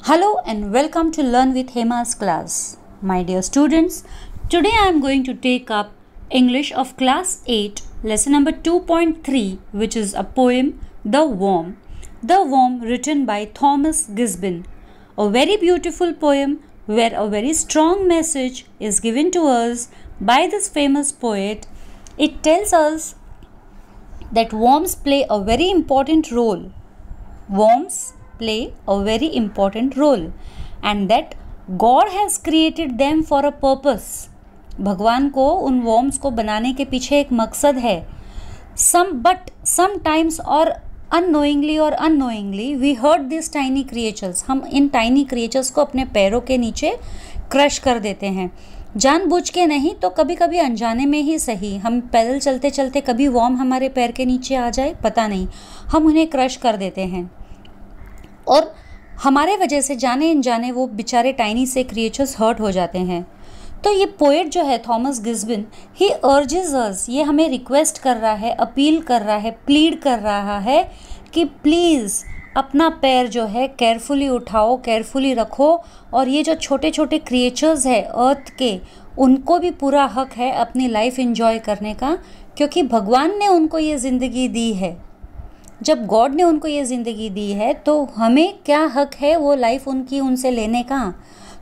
Hello and welcome to Learn with Hema's class. My dear students, today I am going to take up English of class 8, lesson number 2.3, which is a poem, The Worm. The Worm, written by Thomas Gisborne. A very beautiful poem where a very strong message is given to us by this famous poet. It tells us that worms play a very important role. Worms play a very important role and that God has created them for a purpose. भगवान को उन worms को बनाने के पीछे एक मकसद है. But sometimes or unknowingly we hurt these tiny creatures. हम इन tiny creatures को अपने पैरों के नीचे क्रश कर देते हैं. जानबूझ के नहीं तो कभी कभी अनजाने में ही सही. हम पैदल चलते चलते कभी worm हमारे पैर के नीचे आ जाए पता नहीं, हम उन्हें क्रश कर देते हैं और हमारे वजह से जाने अनजाने वो बेचारे टाइनी से क्रिएचर्स हर्ट हो जाते हैं. तो ये पोएट जो है थॉमस गिस्बन, ही अर्जेस अस, ये हमें रिक्वेस्ट कर रहा है, अपील कर रहा है, प्लीड कर रहा है कि प्लीज़ अपना पैर जो है केयरफुली उठाओ, केयरफुली रखो और ये जो छोटे छोटे क्रिएचर्स है अर्थ के, उनको भी पूरा हक है अपनी लाइफ एंजॉय करने का, क्योंकि भगवान ने उनको ये ज़िंदगी दी है. जब गॉड ने उनको ये ज़िंदगी दी है तो हमें क्या हक है वो लाइफ उनकी उनसे लेने का.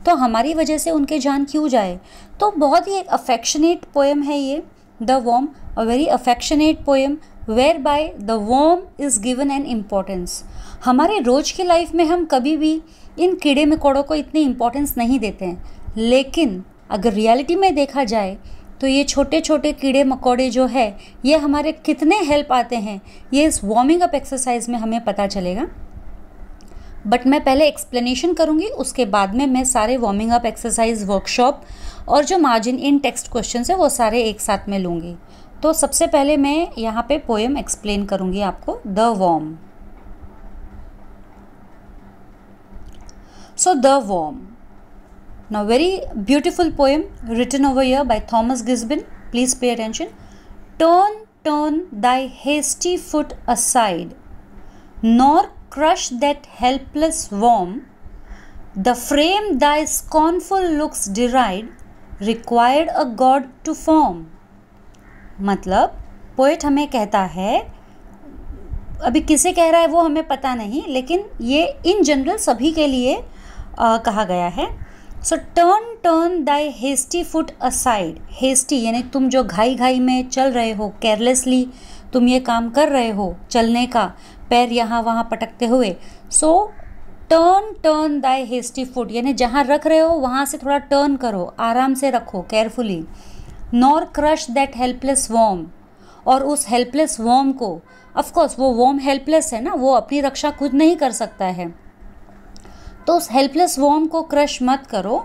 तो हमारी वजह से उनके जान क्यों जाए. तो बहुत ही एक अफेक्शनेट पोएम है ये, the worm, a very affectionate poem where by the worm is given an importance. हमारे रोज़ की लाइफ में हम कभी भी इन कीड़े मकोड़ों को इतनी इम्पोर्टेंस नहीं देते हैं, लेकिन अगर रियलिटी में देखा जाए तो ये छोटे छोटे कीड़े मकोड़े जो है ये हमारे कितने हेल्प आते हैं, ये इस वार्मिंग अप एक्सरसाइज में हमें पता चलेगा. बट मैं पहले एक्सप्लेनेशन करूँगी, उसके बाद में मैं सारे वार्मिंग अप एक्सरसाइज वर्कशॉप और जो मार्जिन इन टेक्स्ट क्वेश्चन है वो सारे एक साथ में लूँगी. तो सबसे पहले मैं यहाँ पे पोएम एक्सप्लेन करूँगी आपको, the worm. So the worm. Now very beautiful poem written over here by Thomas Gisborne. Please pay attention. Turn thy hasty foot aside, nor crush that helpless worm. The frame thy scornful looks deride, required a God to form. मतलब poet हमें कहता है, अभी किसे कह रहा है वो हमें पता नहीं, लेकिन ये इन जनरल सभी के लिए कहा गया है. सो टर्न दाई हेस्टी फुट असाइड. हेस्टी यानी तुम जो घाई घाई में चल रहे हो, केयरलेसली तुम ये काम कर रहे हो चलने का, पैर यहाँ वहाँ पटकते हुए. सो टर्न दाई हेस्टी फुट यानी जहाँ रख रहे हो वहाँ से थोड़ा टर्न करो, आराम से रखो, carefully. Nor crush that helpless worm, और उस हेल्पलेस वर्म को, ऑफकोर्स वो वर्म हेल्पलेस है ना, वो अपनी रक्षा खुद नहीं कर सकता है, तो उस हेल्पलेस वर्म को क्रश मत करो.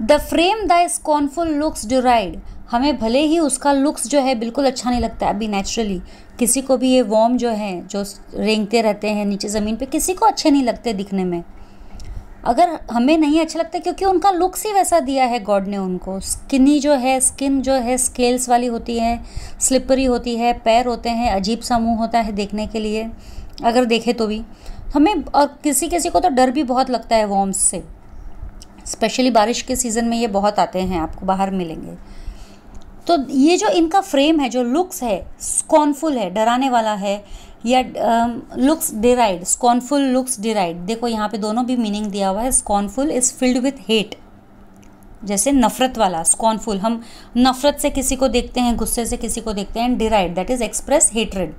The frame the scornful looks डिराइड, हमें भले ही उसका लुक्स जो है बिल्कुल अच्छा नहीं लगता है अभी नेचुरली, किसी को भी ये वर्म जो हैं जो रेंगते रहते हैं नीचे ज़मीन पे, किसी को अच्छे नहीं लगते दिखने में. अगर हमें नहीं अच्छा लगता क्योंकि उनका लुक्स ही वैसा दिया है गॉड ने उनको. स्किन जो है स्केल्स वाली होती है, स्लिपरी होती है, पैर होते हैं, अजीब सा मुँह होता है देखने के लिए अगर देखे तो भी हमें, और किसी किसी को तो डर भी बहुत लगता है वॉर्म्स से, स्पेशली बारिश के सीज़न में ये बहुत आते हैं, आपको बाहर मिलेंगे. तो ये जो इनका फ्रेम है, जो लुक्स है, स्कॉर्नफुल है, डराने वाला है, या लुक्स डिराइड, स्कॉर्नफुल लुक्स डिराइड. देखो यहाँ पे दोनों भी मीनिंग दिया हुआ है. Scornful is filled with hate, जैसे नफ़रत वाला. स्कॉर्नफुल, हम नफ़रत से किसी को देखते हैं, गुस्से से किसी को देखते हैं. डिराइड दैट इज़ एक्सप्रेस हेट्रेड.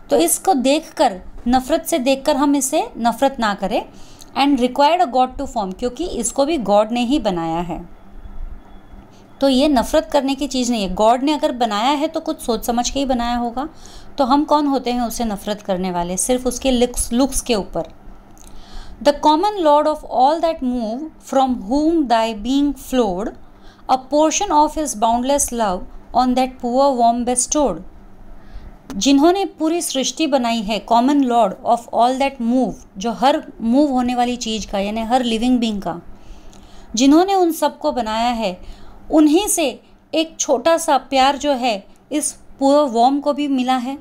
तो इसको देखकर, नफ़रत से देखकर हम इसे नफ़रत ना करें. And required a god to form, क्योंकि इसको भी गॉड ने ही बनाया है, तो ये नफ़रत करने की चीज़ नहीं है. गॉड ने अगर बनाया है तो कुछ सोच समझ के ही बनाया होगा, तो हम कौन होते हैं उसे नफ़रत करने वाले, सिर्फ उसके लुक्स के ऊपर. The common lord of all that move, from whom thy being flowed, a portion of his boundless love on that poor worm bestowed. जिन्होंने पूरी सृष्टि बनाई है, common lord of all that move, जो हर मूव होने वाली चीज़ का यानी हर लिविंग बींग का, जिन्होंने उन सब को बनाया है, उन्हीं से एक छोटा सा प्यार जो है इस पूरे वर्म को भी मिला है.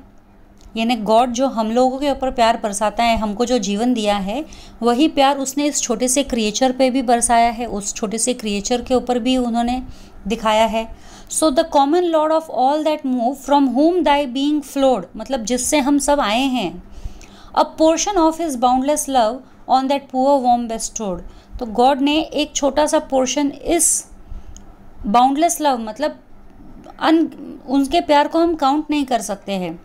यानी गॉड जो हम लोगों के ऊपर प्यार बरसाता है, हमको जो जीवन दिया है, वही प्यार उसने इस छोटे से क्रिएचर पे भी बरसाया है, उस छोटे से क्रिएचर के ऊपर भी उन्होंने दिखाया है। So the common lord of all that move from whom thy being flowed, मतलब जिससे हम सब आए हैं, a portion of his boundless love on that poor worm bestowed. तो गॉड ने एक छोटा सा पोर्शन इस बाउंडलेस लव, मतलब उनके प्यार को हम काउंट नहीं कर सकते हैं,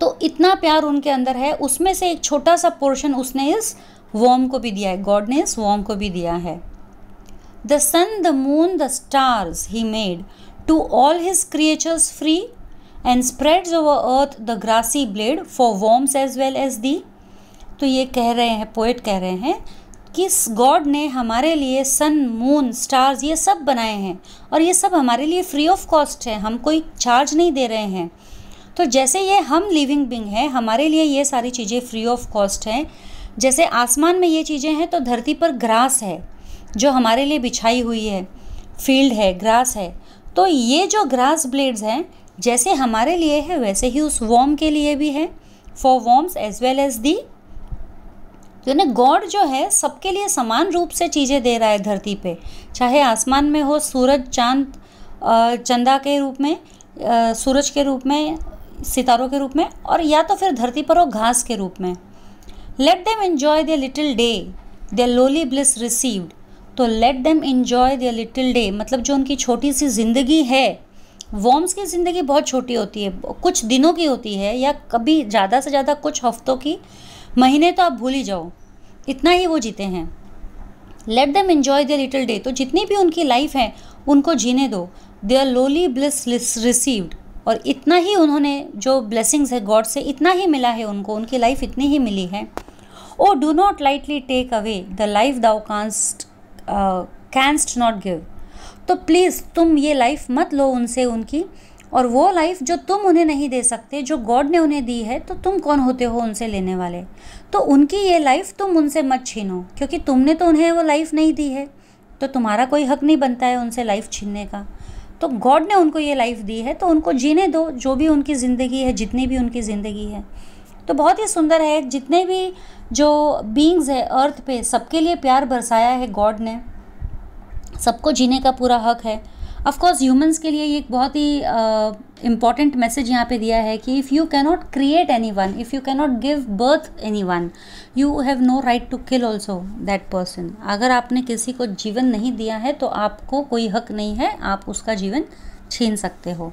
तो इतना प्यार उनके अंदर है, उसमें से एक छोटा सा पोर्शन उसने इस वॉर्म को भी दिया है, गॉड ने इस वॉर्म को भी दिया है। The sun, the moon, the stars he made to all his creatures free and spreads over earth the grassy blade for worms as well as thee. तो ये कह रहे हैं, पोएट कह रहे हैं कि गॉड ने हमारे लिए सन, मून, स्टार्स ये सब बनाए हैं, और ये सब हमारे लिए फ्री ऑफ कॉस्ट है, हम कोई चार्ज नहीं दे रहे हैं। तो जैसे ये हम लिविंग बीइंग हैं, हमारे लिए ये सारी चीज़ें फ्री ऑफ कॉस्ट हैं। जैसे आसमान में ये चीज़ें हैं, तो धरती पर ग्रास है जो हमारे लिए बिछाई हुई है, फील्ड है, ग्रास है। तो ये जो ग्रास ब्लेड्स हैं, जैसे हमारे लिए है वैसे ही उस वॉर्म के लिए भी है, for worms as well as thee. यानी गॉड जो है सबके लिए समान रूप से चीज़ें दे रहा है धरती पे, चाहे आसमान में हो सूरज, चांद, चंदा के रूप में, सूरज के रूप में, सितारों के रूप में, और या तो फिर धरती पर हो घास के रूप में। Let them enjoy their little day, their lowly bliss received. तो let them enjoy their little day, मतलब जो उनकी छोटी सी ज़िंदगी है, वॉर्म्स की ज़िंदगी बहुत छोटी होती है, कुछ दिनों की होती है, या कभी ज़्यादा से ज़्यादा कुछ हफ्तों की, महीने तो आप भूल ही जाओ, इतना ही वो जीते हैं। Late them enjoy their little day, तो जितनी भी उनकी लाइफ है उनको जीने दो। देयर लोली ब्लिस रिसीव्ड, और इतना ही उन्होंने जो ब्लेसिंग्स है गॉड से, इतना ही मिला है उनको, उनकी लाइफ इतनी ही मिली है। Oh do not lightly take away the life thou canst not give. तो प्लीज़ तुम ये लाइफ मत लो उनसे, उनकी, और वो लाइफ जो तुम उन्हें नहीं दे सकते, जो गॉड ने उन्हें दी है, तो तुम कौन होते हो उनसे लेने वाले। तो उनकी ये लाइफ तुम उनसे मत छीनो, क्योंकि तुमने तो उन्हें वो लाइफ नहीं दी है, तो तुम्हारा कोई हक नहीं बनता है उनसे लाइफ छीनने का। तो गॉड ने उनको ये लाइफ दी है, तो उनको जीने दो, जो भी उनकी ज़िंदगी है, जितनी भी उनकी ज़िंदगी है। तो बहुत ही सुंदर है, जितने भी जो बीइंग्स है अर्थ पे, सबके लिए प्यार बरसाया है गॉड ने, सबको जीने का पूरा हक है। ऑफ कोर्स ह्यूमंस के लिए ये एक बहुत ही इम्पॉर्टेंट मैसेज यहाँ पे दिया है कि if you cannot create anyone, if you cannot give birth anyone, you have no right to kill also that person. अगर आपने किसी को जीवन नहीं दिया है तो आपको कोई हक नहीं है, आप उसका जीवन छीन सकते हो।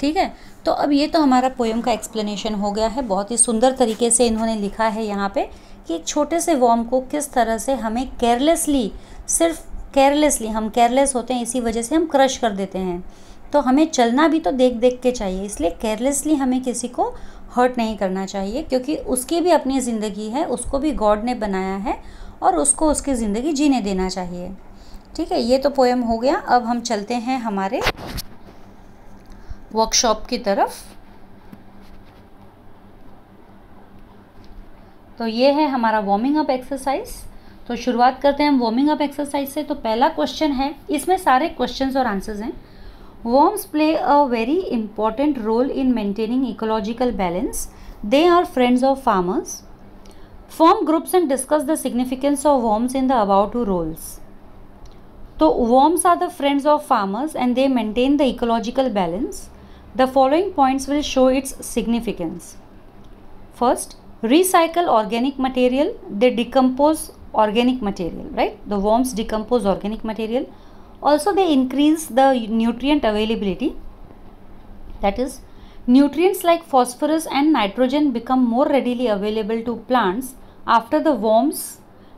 ठीक है, तो अब ये तो हमारा पोएम का एक्सप्लेनेशन हो गया है। बहुत ही सुंदर तरीके से इन्होंने लिखा है यहाँ पे कि एक छोटे से वॉर्म को किस तरह से हमें केयरलेसली, सिर्फ केयरलेसली, हम केयरलेस होते हैं, इसी वजह से हम क्रश कर देते हैं। तो हमें चलना भी तो देख देख के चाहिए, इसलिए केयरलेसली हमें किसी को हर्ट नहीं करना चाहिए, क्योंकि उसकी भी अपनी ज़िंदगी है, उसको भी गॉड ने बनाया है, और उसको उसकी ज़िंदगी जीने देना चाहिए। ठीक है, ये तो पोएम हो गया। अब हम चलते हैं हमारे वर्कशॉप की तरफ। तो ये है हमारा वार्मिंग अप एक्सरसाइज। तो शुरुआत करते हैं हम वार्मिंग अप एक्सरसाइज से। तो पहला क्वेश्चन है, इसमें सारे क्वेश्चंस और आंसर्स हैं। Worms play a very important role in maintaining ecological balance. They are friends of farmers. Form groups and discuss the significance of worms in the above two roles. So worms are the friends of farmers and they maintain the ecological balance. The following points will show its significance. First, recycle organic material. They decompose organic material, right? The worms decompose organic material. Also, they increase the nutrient availability. That is, nutrients like phosphorus and nitrogen become more readily available to plants after the worms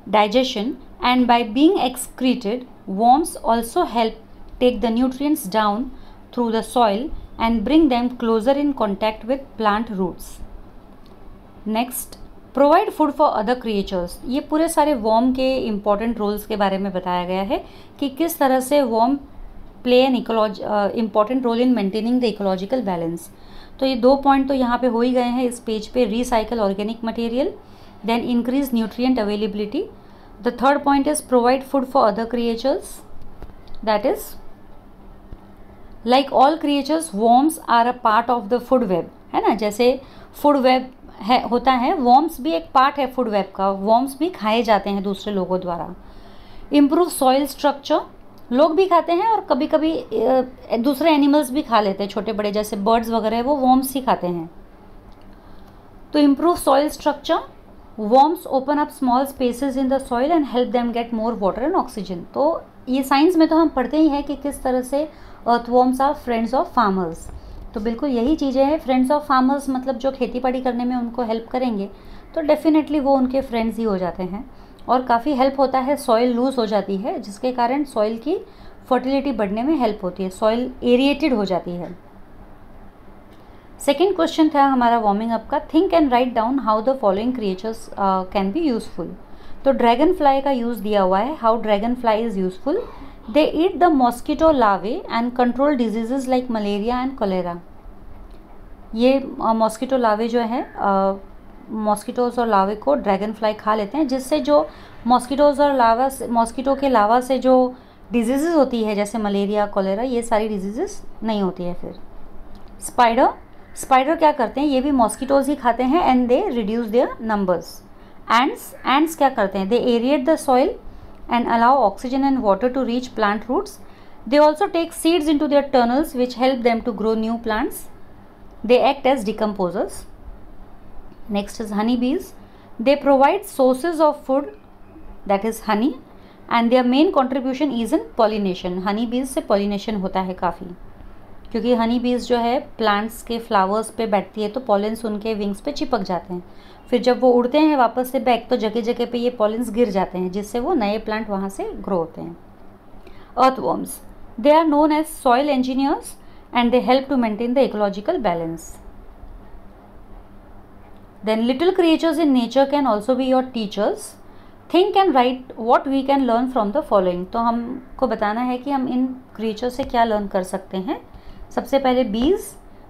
digestion, and by being excreted, worms also help take the nutrients down through the soil and bring them closer in contact with plant roots. Next, provide food for other creatures. ये पूरे सारे warm के important roles के बारे में बताया गया है कि किस तरह से worm play an important role in maintaining the ecological balance. तो ये 2 पॉइंट तो यहाँ पे हो ही गए हैं इस पेज पे, recycle organic material, then increase nutrient availability. The third point is provide food for other creatures. That is, like all creatures, worms are a part of the food web है ना। जैसे फूड वेब है होता है, worms भी एक part है food web का, वॉर्म्स भी खाए जाते हैं दूसरे लोगों द्वारा। इम्प्रूव सॉइल स्ट्रक्चर, लोग भी खाते हैं और कभी कभी दूसरे एनिमल्स भी खा लेते हैं, छोटे बड़े जैसे बर्ड्स वगैरह है वो वॉर्म्स ही खाते हैं। तो improve soil structure, worms open up small spaces in the soil and help them get more water and oxygen. तो ये साइंस में तो हम पढ़ते ही हैं कि किस तरह से earthworms are friends of farmers. तो बिल्कुल यही चीज़ें हैं, फ्रेंड्स ऑफ फार्मर्स मतलब जो खेती बाड़ी करने में उनको हेल्प करेंगे तो डेफिनेटली वो उनके फ्रेंड्स ही हो जाते हैं। और काफ़ी हेल्प होता है, सॉइल लूज हो जाती है जिसके कारण सॉइल की फर्टिलिटी बढ़ने में हेल्प होती है, सॉइल एरिएटेड हो जाती है। सेकेंड क्वेश्चन था हमारा वार्मिंग अप का, think and write down how the following creatures can be useful. तो ड्रैगन फ्लाई का यूज़ दिया हुआ है, how dragonfly is useful. They eat the mosquito larvae and control diseases like malaria and cholera. ये mosquito larvae जो है, mosquitoes और लार्वे को ड्रैगन फ्लाई खा लेते हैं, जिससे जो मॉस्किटोज़ और लावा मॉस्किटो के लावा से जो डिजीज़ेज होती है जैसे मलेरिया कोलेरा, ये सारी डिजीज़ेज नहीं होती है। फिर स्पाइडर क्या करते हैं, ये भी मॉस्किटोज़ ही खाते हैं and they reduce their numbers. Ants क्या करते हैं, they aerate the soil and allow oxygen and water to reach plant roots. They also take seeds into their tunnels which help them to grow new plants. They act as decomposers. Next is honeybees. They provide sources of food, that is honey, and their main contribution is in pollination. honeybees से pollination होता है काफ़ी, क्योंकि honeybees जो है plants के flowers पे बैठती है तो pollens उनके wings पे चिपक जाते हैं। फिर जब वो उड़ते हैं वापस से बैक तो जगह जगह पे ये पॉलिन्स गिर जाते हैं जिससे वो नए प्लांट वहाँ से ग्रो होते हैं। Earthworms, they are known as soil engineers and they help to maintain the ecological balance. Then little creatures in nature can also be your teachers. Think and write what we can learn from the following. तो हमको बताना है कि हम इन creature से क्या learn कर सकते हैं। सबसे पहले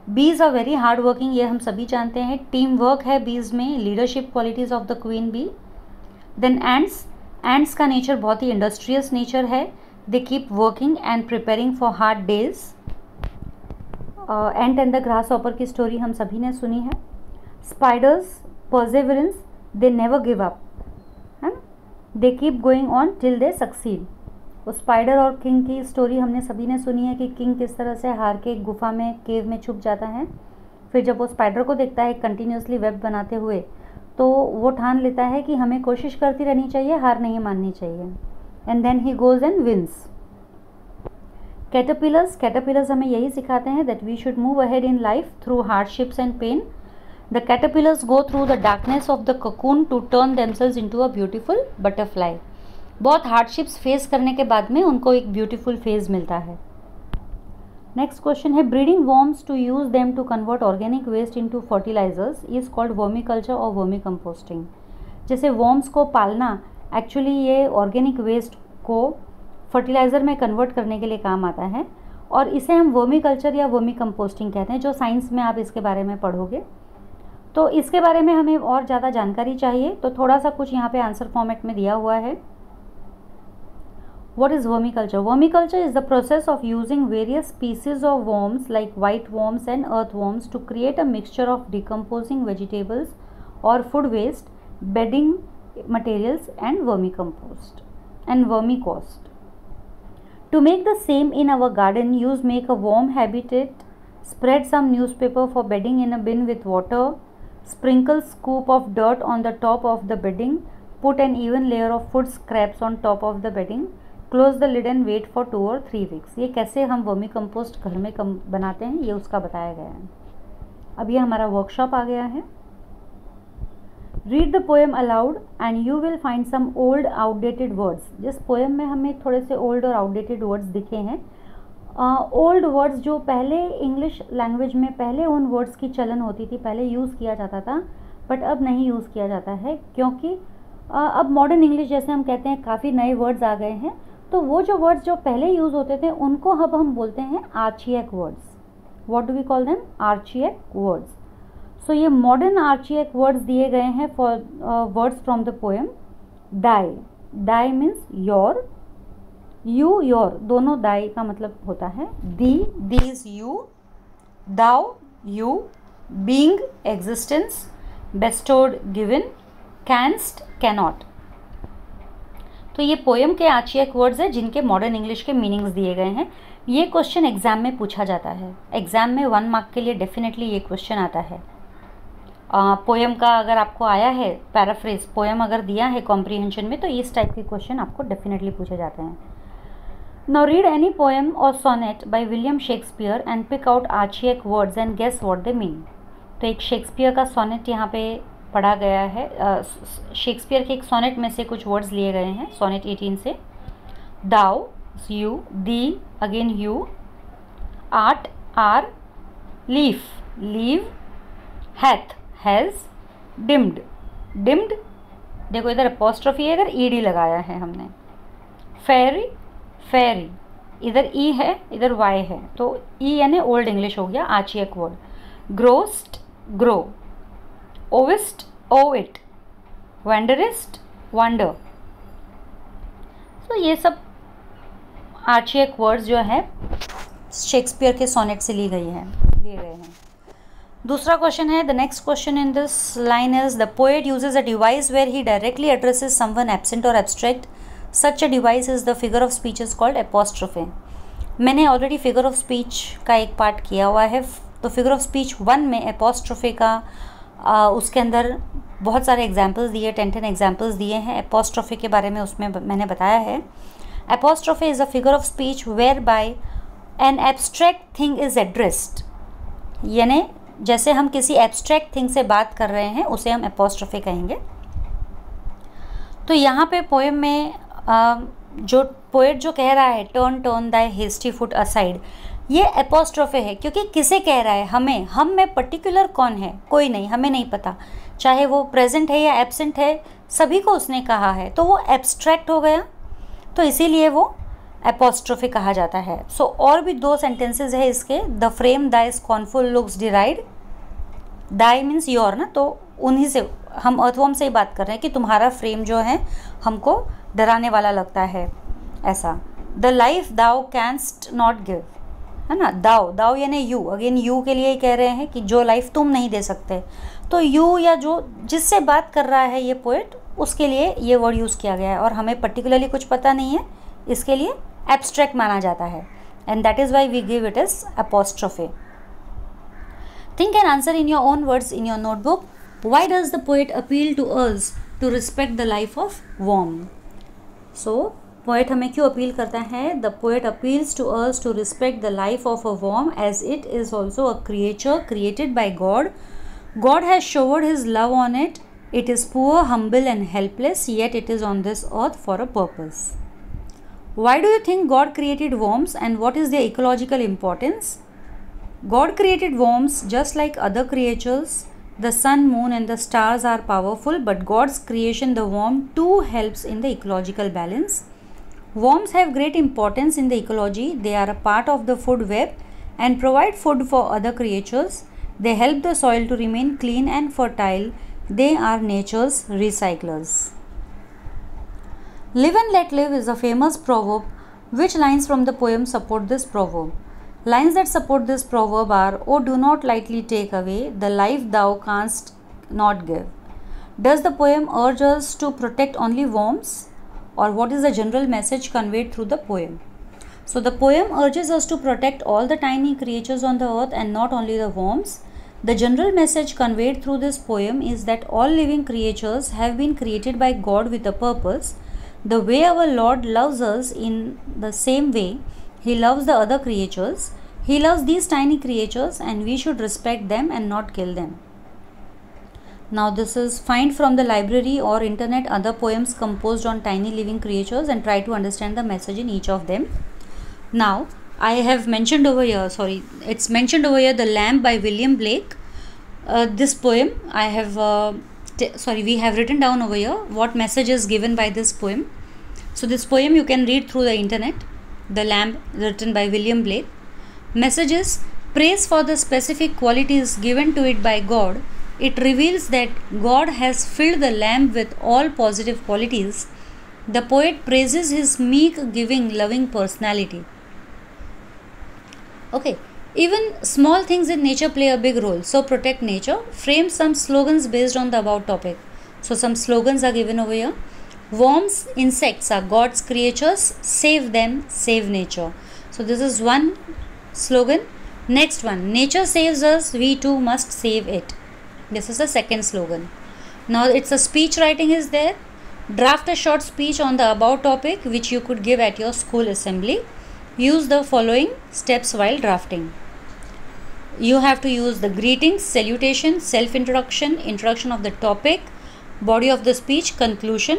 bees are very hard working, ये हम सभी जानते हैं। टीम वर्क है बीज में, leadership qualities of the queen bee. Then ants का नेचर बहुत ही इंडस्ट्रियस नेचर है, they keep working and preparing for hard days. Ant and the grasshopper की स्टोरी हम सभी ने सुनी है। Spiders perseverance, they never give up, है ना, they keep going on till they succeed. वो स्पाइडर और किंग की स्टोरी हमने सभी ने सुनी है कि किंग किस तरह से हार के एक गुफा में केव में छुप जाता है। फिर जब वो स्पाइडर को देखता है कंटिन्यूसली वेब बनाते हुए तो वो ठान लेता है कि हमें कोशिश करती रहनी चाहिए, हार नहीं माननी चाहिए। And then he goes and wins. Caterpillars हमें यही सिखाते हैं that we should move ahead in life through hardships and pain. The caterpillars go through the darkness of the cocoon to turn themselves into a beautiful butterfly. बहुत hardships face करने के बाद में उनको एक ब्यूटीफुल फेज मिलता है। Next question है, breeding worms to use them to convert organic waste into fertilisers is called vermiculture और वर्मीकम्पोस्टिंग। जैसे वॉर्म्स को पालना एक्चुअली ये ऑर्गेनिक वेस्ट को फर्टिलाइज़र में कन्वर्ट करने के लिए काम आता है और इसे हम वर्मीकल्चर या वर्मीकम्पोस्टिंग कहते हैं, जो साइंस में आप इसके बारे में पढ़ोगे। तो इसके बारे में हमें और ज़्यादा जानकारी चाहिए तो थोड़ा सा कुछ यहाँ पे आंसर फॉर्मेट में दिया हुआ है। What is vermiculture? Vermiculture is the process of using various species of worms like white worms and earthworms to create a mixture of decomposing vegetables or food waste, bedding materials and vermicompost and vermicompost. To make the same in our garden, make a worm habitat, spread some newspaper for bedding in a bin with water, sprinkle scoop of dirt on the top of the bedding, put an even layer of food scraps on top of the bedding, close the lid and wait for 2 or 3 weeks। ये कैसे हम vermi compost घर में बनाते हैं ये उसका बताया गया है। अब ये हमारा वर्कशॉप आ गया है। Read the poem aloud and you will find some old outdated words. जिस पोएम में हमें थोड़े से ओल्ड और आउटडेटेड वर्ड्स दिखे हैं, ओल्ड वर्ड्स जो पहले इंग्लिश लैंग्वेज में पहले उन वर्ड्स की चलन होती थी, पहले यूज़ किया जाता था बट अब नहीं यूज़ किया जाता है क्योंकि अब मॉडर्न इंग्लिश जैसे हम कहते हैं काफ़ी नए वर्ड्स आ गए हैं। तो वो जो वर्ड्स जो पहले यूज़ होते थे उनको अब हम बोलते हैं archaic words. What do we call them? Archaic words. So ये मॉडर्न आर्चिएक वर्ड्स दिए गए हैं for words from the poem. Thy means your, you your, दोनों दाई का मतलब होता है दी, दीज you, thou you, being, existence, bestowed, given, canst, cannot। तो ये पोएम के आर्चैइक वर्ड्स हैं जिनके मॉडर्न इंग्लिश के मीनिंग्स दिए गए हैं। ये क्वेश्चन एग्जाम में पूछा जाता है। एग्जाम में 1 मार्क के लिए डेफिनेटली ये क्वेश्चन आता है। पोएम का अगर आपको आया है पैराफ्रेज, पोएम अगर दिया है कॉम्प्रीहेंशन में, तो इस टाइप के क्वेश्चन आपको डेफिनेटली पूछे जाते हैं। नाउ रीड एनी पोएम और sonnet by William Shakespeare and pick out archaic words and guess what they mean. तो एक शेक्सपियर का सोनेट यहाँ पे पढ़ा गया है। शेक्सपियर के एक सोनेट में से कुछ वर्ड्स लिए गए हैं, सोनेट 18 से। Thou, you, thee, again you, art, are, leaf, live, hath, has, dimmed, dimmed, देखो इधर अपोस्ट्रोफी है, इधर ईडी लगाया है हमने। फेरी, फेरी, इधर ई है, इधर वाई है, तो ई यानी ओल्ड इंग्लिश हो गया archaic word. Growest, grow, owest, owe, wanderest, wander. तो ये सब आर्चैइक वर्ड्स जो है शेक्सपियर के सोनेट से लिए गए हैं। दूसरा क्वेश्चन है, the next question in this line is the poet uses a device where he directly addresses someone absent और abstract. Such a device is the figure of speech is called apostrophe. मैंने already figure of speech का एक part किया हुआ है। तो figure of speech 1 में एपोस्ट्रोफे का उसके अंदर बहुत सारे एग्जाम्पल्स दिए, 10 एग्जाम्पल्स दिए हैं एपोस्ट्रोफे के बारे में, उसमें मैंने बताया है। Apostrophe is a figure of speech whereby an abstract thing is addressed. यानी जैसे हम किसी एब्स्ट्रैक्ट थिंग से बात कर रहे हैं उसे हम एपोस्ट्रोफे कहेंगे। तो यहाँ पे पोएम में जो पोएट जो कह रहा है टर्न टर्न दाई हेस्टी फुट असाइड, ये एपोस्ट्रोफे है क्योंकि किसे कह रहा है? हमें। हम में पर्टिकुलर कौन है? कोई नहीं, हमें नहीं पता, चाहे वो प्रेजेंट है या एब्सेंट है, सभी को उसने कहा है, तो वो एब्स्ट्रैक्ट हो गया, तो इसीलिए वो एपोस्ट्रोफे कहा जाता है। सो और भी 2 सेंटेंसेस है इसके। The frame thy scornful looks deride, thy means your ना, तो उन्हीं से हम अर्थवर्म से ही बात कर रहे हैं कि तुम्हारा फ्रेम जो है हमको डराने वाला लगता है, ऐसा। The life thou canst not give, है ना। दाउ, दाउ यानी यू, अगेन यू के लिए ही कह रहे हैं कि जो लाइफ तुम नहीं दे सकते, तो यू या जो जिससे बात कर रहा है ये पोएट, उसके लिए ये वर्ड यूज़ किया गया है। और हमें पर्टिकुलरली कुछ पता नहीं है, इसके लिए एब्स्ट्रैक्ट माना जाता है, and that is why we give it is apostrophe. Think and answer in your own words in your notebook. Why does the poet appeal to us to respect the life of worm? So, poet हमें क्यों appeal करता है? The poet appeals to us to respect the life of a worm as it is also a creature created by God. God has showered His love on it. It is poor, humble and helpless, yet it is on this earth for a purpose. Why do you think God created worms and what is their ecological importance? God created worms just like other creatures. The sun, moon and the stars are powerful, but God's creation, the worm, too helps in the ecological balance. Worms have great importance in the ecology. They are a part of the food web and provide food for other creatures. They help the soil to remain clean and fertile. They are nature's recyclers. Live and let live is a famous proverb. Which lines from the poem support this proverb? Lines that support this proverb are, "Oh, do not lightly take away the life thou canst not give." Does the poem urge us to protect only worms? Or what is the general message conveyed through the poem? So the poem urges us to protect all the tiny creatures on the earth and not only the worms. The general message conveyed through this poem is that all living creatures have been created by God with a purpose. The way our Lord loves us, in the same way He loves the other creatures. He loves these tiny creatures and we should respect them and not kill them. Now this is find from the library or internet other poems composed on tiny living creatures and try to understand the message in each of them. Now I have mentioned over here, it's mentioned over here, The Lamb by William Blake. This poem I have, we have written down over here what message is given by this poem. So this poem you can read through the internet. The Lamb, written by William Blake. Messages: praise for the specific qualities given to it by God. It reveals that God has filled the lamb with all positive qualities. The poet praises his meek, giving, loving personality. Okay, Even small things in nature play a big role. So protect nature. Frame some slogans based on the above topic. So some slogans are given over here. Worms, insects are God's creatures. Save them, save nature. So this is one slogan. Next one, nature saves us, we too must save it. This is the second slogan. Now it's a speech writing is there. Draft a short speech on the above topic which you could give at your school assembly. Use the following steps while drafting. You have to use the greetings, salutation, self-introduction, introduction of the topic, body of the speech, conclusion,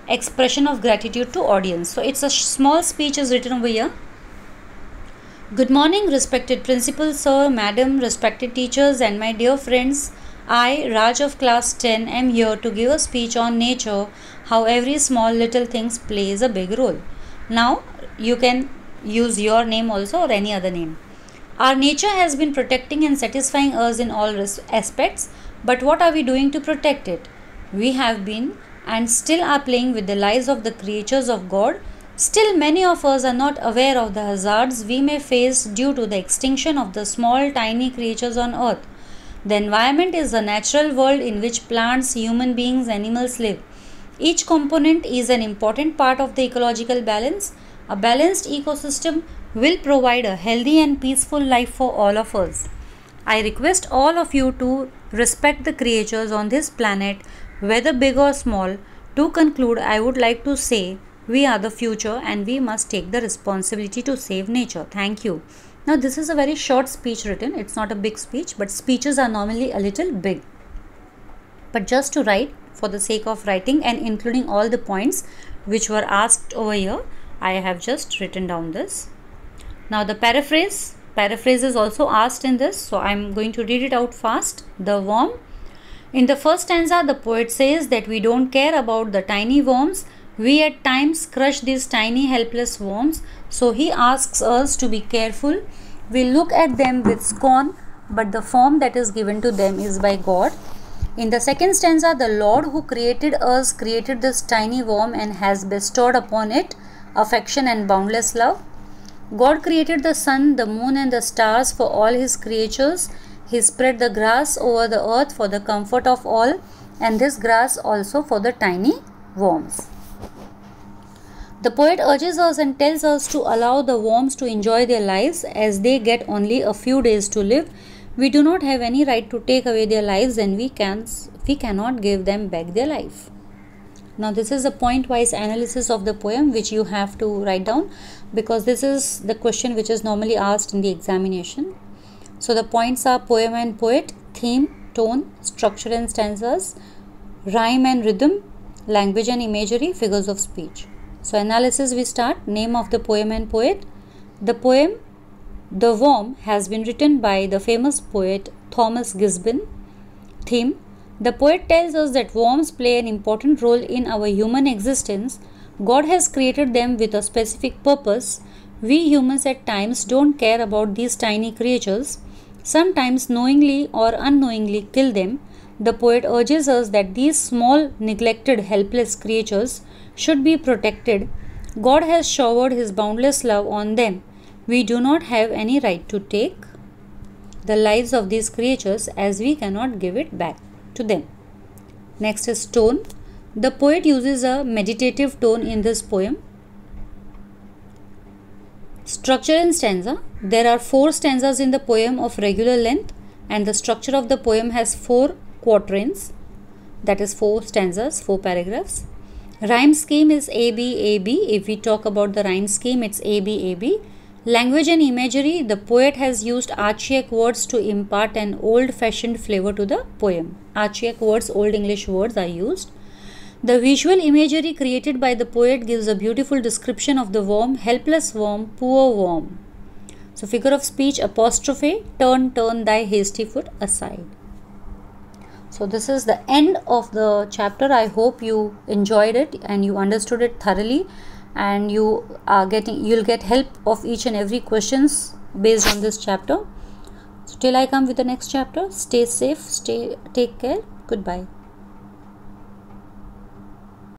expression of gratitude to audience. So it's a small speech is written over here. Good morning, respected principal sir, madam, respected teachers and my dear friends. I, Raj of class 10, am here to give a speech on nature, how every small little things plays a big role. Now you can use your name also or any other name. Our nature has been protecting and satisfying us in all aspects, but what are we doing to protect it? We have been and still are playing with the lives of the creatures of God. Still many of us are not aware of the hazards we may face due to the extinction of the small tiny creatures on earth. The environment is a natural world in which plants, human beings, animals live. Each component is an important part of the ecological balance. A balanced ecosystem will provide a healthy and peaceful life for all of us. I request all of you to respect the creatures on this planet, whether big or small. To conclude, I would like to say we are the future and we must take the responsibility to save nature. Thank you. Now this is a very short speech written. It's not a big speech, but speeches are normally a little big. But just to write for the sake of writing and including all the points which were asked over here, I have just written down this. Now the paraphrase is also asked in this, so I am going to read it out fast. The worm. In the first stanza, the poet says that we don't care about the tiny worms. We at times crush these tiny helpless worms. So he asks us to be careful. We look at them with scorn, but the form that is given to them is by God. In the second stanza, the Lord who created us created this tiny worm and has bestowed upon it affection and boundless love. God created the sun, the moon and the stars for all his creatures. He spread the grass over the earth for the comfort of all, and this grass also for the tiny worms. The poet urges us and tells us to allow the worms to enjoy their lives as they get only a few days to live. We do not have any right to take away their lives and we cannot give them back their life. Now this is a point-wise analysis of the poem which you have to write down, because this is the question which is normally asked in the examination. So the points are poem and poet, theme, tone, structure and stanzas, rhyme and rhythm, language and imagery, figures of speech. So analysis we start. Name of the poem and poet. The poem The Worm has been written by the famous poet Thomas Gisborne. Theme. The poet tells us that worms play an important role in our human existence. God has created them with a specific purpose. We humans at times don't care about these tiny creatures. Sometimes knowingly or unknowingly kill them. The poet urges us that these small, neglected, helpless creatures should be protected. God has showered his boundless love on them. We do not have any right to take the lives of these creatures as we cannot give it back to them. Next is tone. The poet uses a meditative tone in this poem. Structure and stanza. There are 4 stanzas in the poem of regular length, and the structure of the poem has 4 quatrains, that is 4 stanzas, 4 paragraphs. Rhyme scheme is AB. If we talk about the rhyme scheme, it's AB. Language and imagery. The poet has used archaic words to impart an old-fashioned flavor to the poem. Archaic words, Old English words are used. The visual imagery created by the poet gives a beautiful description of the worm, helpless worm, poor worm. So figure of speech, apostrophe, turn thy hasty foot aside. So this is the end of the chapter. I hope you enjoyed it and you understood it thoroughly, and you'll get help of each and every questions based on this chapter. So till I come with the next chapter, stay safe, take care, goodbye.